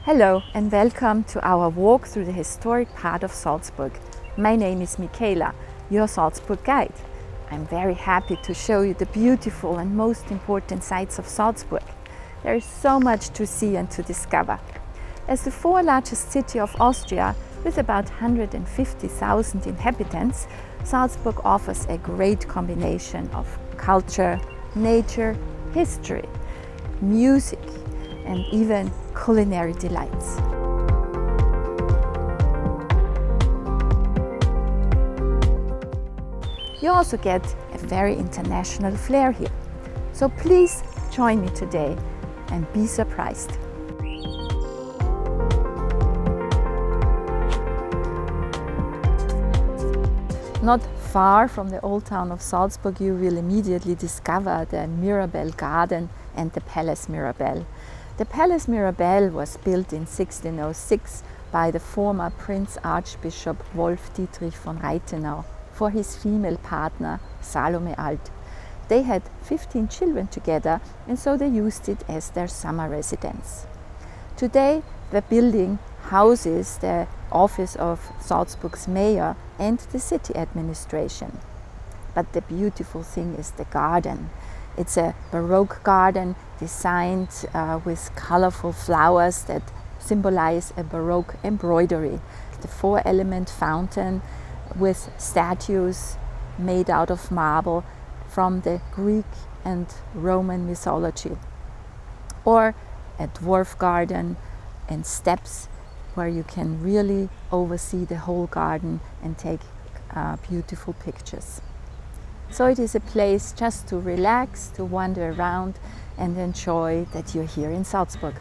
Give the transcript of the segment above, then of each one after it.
Hello and welcome to our walk through the historic part of Salzburg. My name is Michaela, your Salzburg guide. I'm very happy to show you the beautiful and most important sights of Salzburg. There is so much to see and to discover. As the fourth largest city of Austria, with about 150,000 inhabitants, Salzburg offers a great combination of culture, nature, history, music, and even culinary delights. You also get a very international flair here. So please join me today and be surprised. Not far from the old town of Salzburg, you will immediately discover the Mirabell Garden and the Palace Mirabell. The Palace Mirabell was built in 1606 by the former Prince Archbishop Wolf Dietrich von Reithenau for his female partner Salome Alt. They had 15 children together, and so they used it as their summer residence. Today the building houses the office of Salzburg's mayor and the city administration. But the beautiful thing is the garden. It's a baroque garden designed with colorful flowers that symbolize a baroque embroidery. The four-element fountain with statues made out of marble from the Greek and Roman mythology. Or a dwarf garden and steps where you can really oversee the whole garden and take beautiful pictures. So it is a place just to relax, to wander around and enjoy that you're here in Salzburg.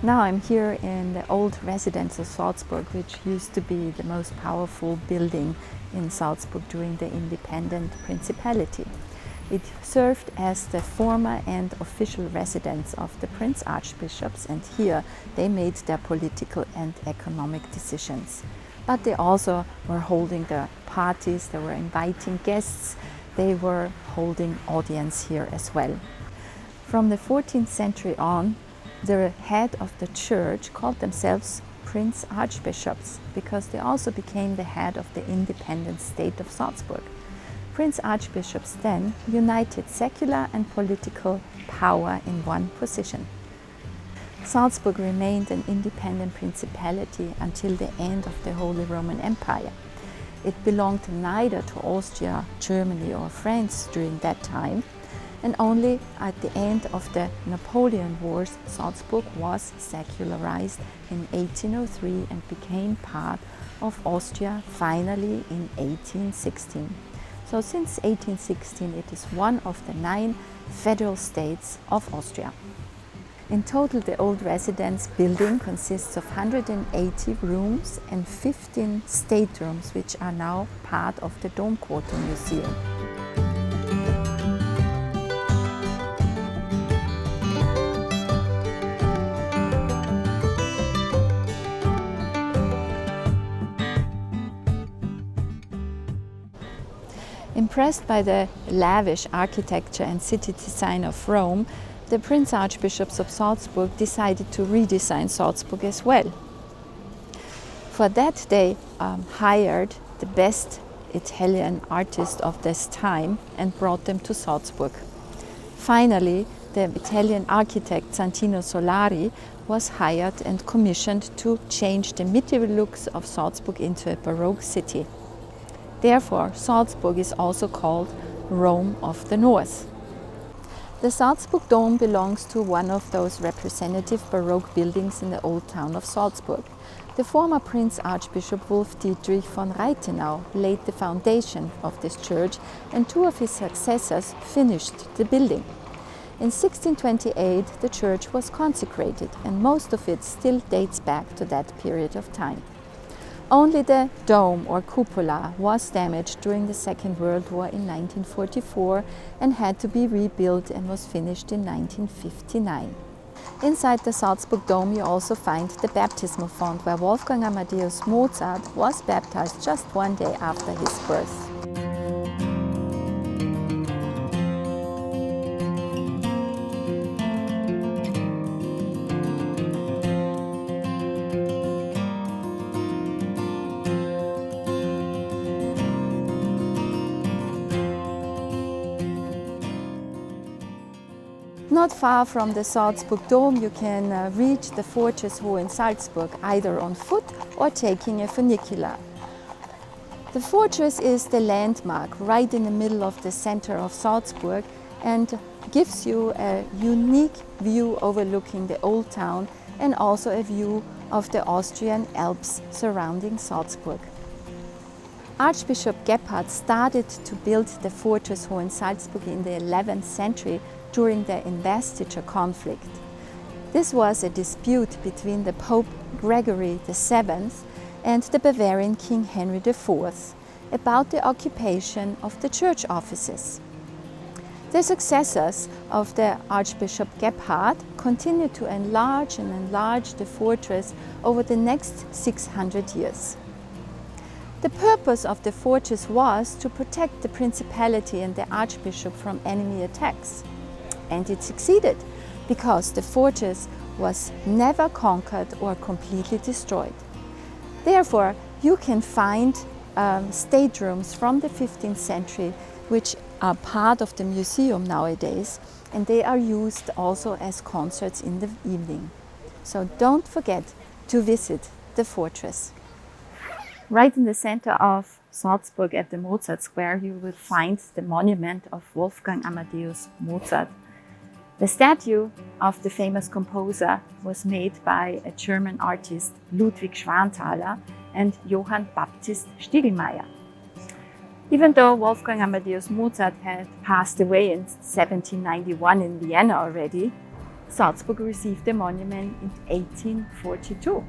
Now I'm here in the old residence of Salzburg, which used to be the most powerful building in Salzburg during the independent principality. It served as the former and official residence of the Prince Archbishops, and here they made their political and economic decisions. But they also were holding the parties, they were inviting guests, they were holding audience here as well. From the 14th century on, the head of the church called themselves Prince Archbishops because they also became the head of the independent state of Salzburg. Prince Archbishops then united secular and political power in one position. Salzburg remained an independent principality until the end of the Holy Roman Empire. It belonged neither to Austria, Germany or France during that time, and only at the end of the Napoleon Wars, Salzburg was secularized in 1803 and became part of Austria finally in 1816. So since 1816 it is one of the 9 federal states of Austria. In total, the old residence building consists of 180 rooms and 15 staterooms, which are now part of the Domquartier Museum. Impressed by the lavish architecture and city design of Rome, the Prince Archbishops of Salzburg decided to redesign Salzburg as well. For that, they hired the best Italian artists of this time and brought them to Salzburg. Finally, the Italian architect Santino Solari was hired and commissioned to change the medieval looks of Salzburg into a Baroque city. Therefore, Salzburg is also called Rome of the North. The Salzburg Dome belongs to one of those representative Baroque buildings in the old town of Salzburg. The former Prince Archbishop Wolf Dietrich von Reithenau laid the foundation of this church, and 2 of his successors finished the building. In 1628, the church was consecrated, and most of it still dates back to that period of time. Only the dome or cupola was damaged during the Second World War in 1944 and had to be rebuilt and was finished in 1959. Inside the Salzburg Dome you also find the baptismal font where Wolfgang Amadeus Mozart was baptized just one day after his birth. Not far from the Salzburg Dome you can reach the fortress Hohensalzburg either on foot or taking a funicular. The fortress is the landmark right in the middle of the center of Salzburg and gives you a unique view overlooking the old town and also a view of the Austrian Alps surrounding Salzburg. Archbishop Gebhard started to build the fortress Hohensalzburg in the 11th century during the investiture conflict. This was a dispute between the Pope Gregory VII and the Bavarian King Henry IV about the occupation of the church offices. The successors of the Archbishop Gebhard continued to enlarge the fortress over the next 600 years. The purpose of the fortress was to protect the principality and the archbishop from enemy attacks. And it succeeded, because the fortress was never conquered or completely destroyed. Therefore, you can find staterooms from the 15th century which are part of the museum nowadays, and they are used also as concerts in the evening. So don't forget to visit the fortress. Right in the center of Salzburg at the Mozart Square you will find the monument of Wolfgang Amadeus Mozart. The statue of the famous composer was made by a German artist, Ludwig Schwanthaler and Johann Baptist Stiegelmeier. Even though Wolfgang Amadeus Mozart had passed away in 1791 in Vienna already, Salzburg received the monument in 1842.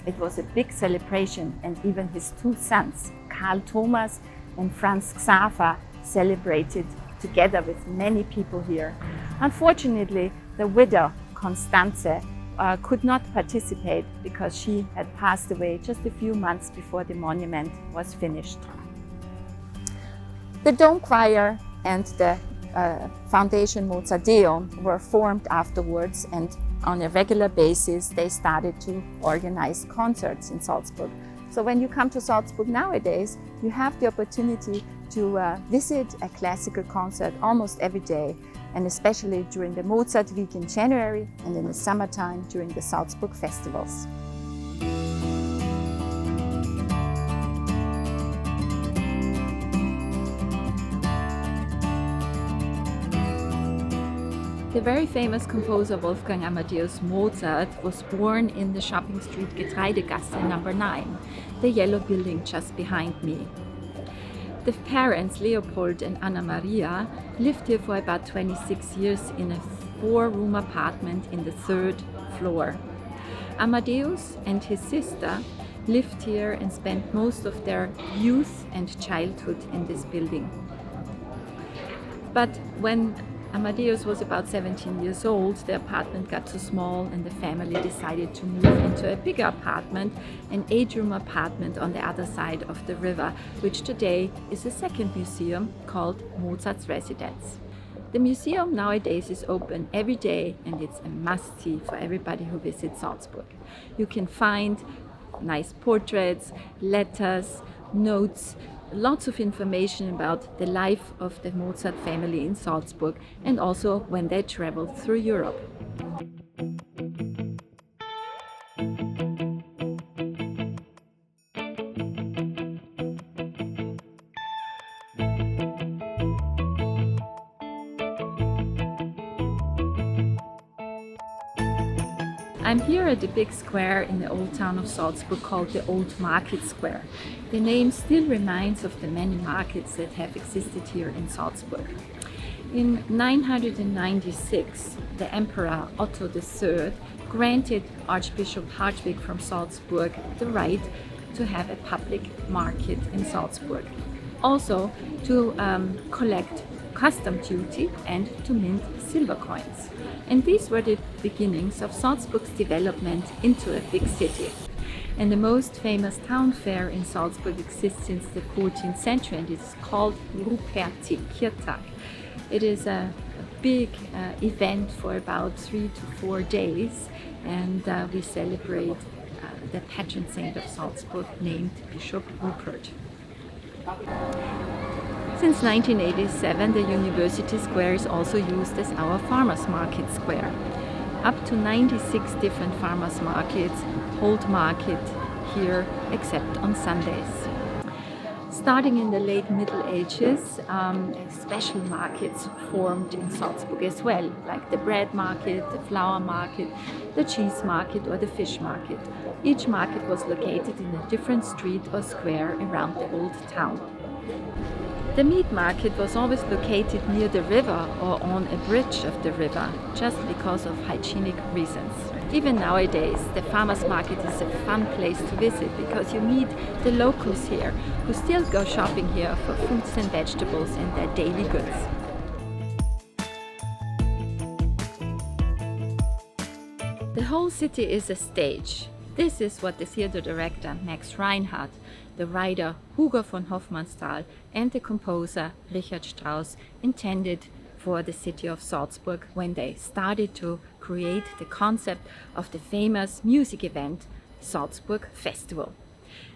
It was a big celebration, and even his two sons, Karl Thomas and Franz Xaver, celebrated together with many people here. Unfortunately, the widow, Constanze, could not participate because she had passed away just a few months before the monument was finished. The Dome Choir and the Foundation Mozarteum were formed afterwards, and on a regular basis they started to organize concerts in Salzburg. So when you come to Salzburg nowadays, you have the opportunity to visit a classical concert almost every day, and especially during the Mozart week in January and in the summertime during the Salzburg festivals. The very famous composer Wolfgang Amadeus Mozart was born in the shopping street Getreidegasse number 9, the yellow building just behind me. The parents, Leopold and Anna Maria, lived here for about 26 years in a 4-room apartment in the 3rd floor. Amadeus and his sister lived here and spent most of their youth and childhood in this building. But when Amadeus was about 17 years old, the apartment got too small and the family decided to move into a bigger apartment, an 8-room apartment on the other side of the river, which today is a second museum called Mozart's Residence. The museum nowadays is open every day and it's a must-see for everybody who visits Salzburg. You can find nice portraits, letters, notes, lots of information about the life of the Mozart family in Salzburg and also when they traveled through Europe. I'm here at the big square in the old town of Salzburg called the Old Market Square. The name still reminds of the many markets that have existed here in Salzburg. In 996, the Emperor Otto III granted Archbishop Hartwig from Salzburg the right to have a public market in Salzburg. Also to collect custom duty and to mint silver coins. And these were the beginnings of Salzburg's development into a big city. And the most famous town fair in Salzburg exists since the 14th century, and it is called Rupertskirtag. It is a big event for about 3 to 4 days, and we celebrate the patron saint of Salzburg, named Bishop Rupert. Since 1987, the University Square is also used as our farmers market square. Up to 96 different farmers markets hold market here, except on Sundays. Starting in the late Middle Ages, special markets formed in Salzburg as well, like the bread market, the flour market, the cheese market or the fish market. Each market was located in a different street or square around the old town. The meat market was always located near the river or on a bridge of the river, just because of hygienic reasons. Even nowadays, the farmers market is a fun place to visit because you meet the locals here who still go shopping here for fruits and vegetables and their daily goods. The whole city is a stage. This is what the theater director Max Reinhardt, the writer Hugo von Hofmannsthal and the composer Richard Strauss intended for the city of Salzburg when they started to create the concept of the famous music event Salzburg Festival.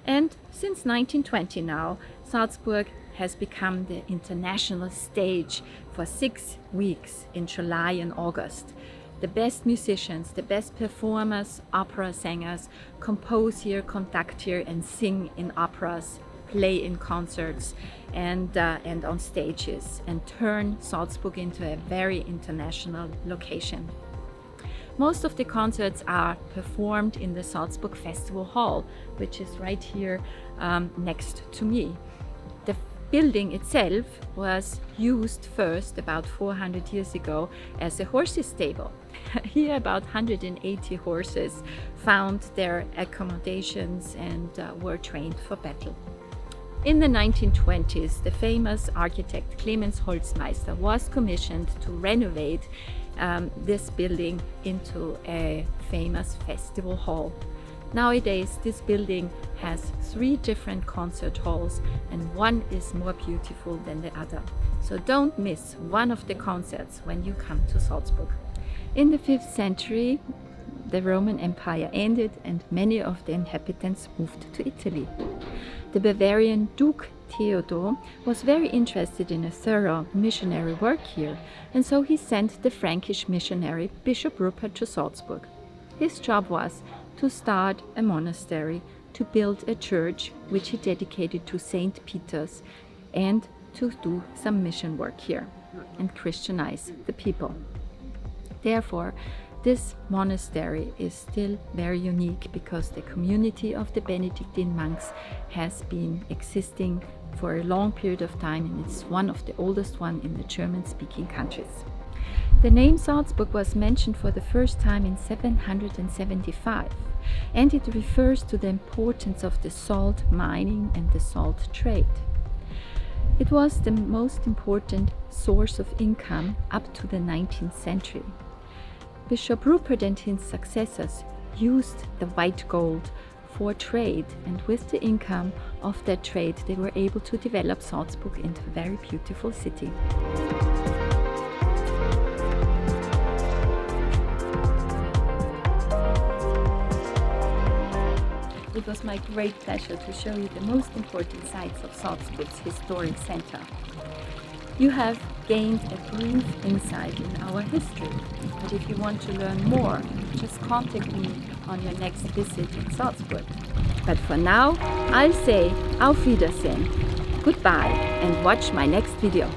And since 1920 now, Salzburg has become the international stage for 6 weeks in July and August. The best musicians, the best performers, opera singers compose here, conduct here and sing in operas, play in concerts and on stages, and turn Salzburg into a very international location. Most of the concerts are performed in the Salzburg Festival Hall, which is right here next to me. The building itself was used first about 400 years ago as a horses stable. Here about 180 horses found their accommodations and were trained for battle. In the 1920s, the famous architect Clemens Holzmeister was commissioned to renovate this building into a famous festival hall. Nowadays, this building has 3 different concert halls and one is more beautiful than the other. So don't miss one of the concerts when you come to Salzburg. In the 5th century, the Roman Empire ended and many of the inhabitants moved to Italy. The Bavarian Duke Theodor was very interested in a thorough missionary work here, and so he sent the Frankish missionary Bishop Rupert to Salzburg. His job was to start a monastery, to build a church which he dedicated to St. Peter's, and to do some mission work here and Christianize the people. Therefore, this monastery is still very unique because the community of the Benedictine monks has been existing for a long period of time, and it's one of the oldest ones in the German-speaking countries. The name Salzburg was mentioned for the first time in 775, and it refers to the importance of the salt mining and the salt trade. It was the most important source of income up to the 19th century. Bishop Rupert and his successors used the white gold for trade, and with the income of that trade they were able to develop Salzburg into a very beautiful city. It was my great pleasure to show you the most important sites of Salzburg's historic center. You have gained a brief insight in our history, but if you want to learn more, just contact me on your next visit in Salzburg. But for now, I'll say Auf Wiedersehen, goodbye, and watch my next video.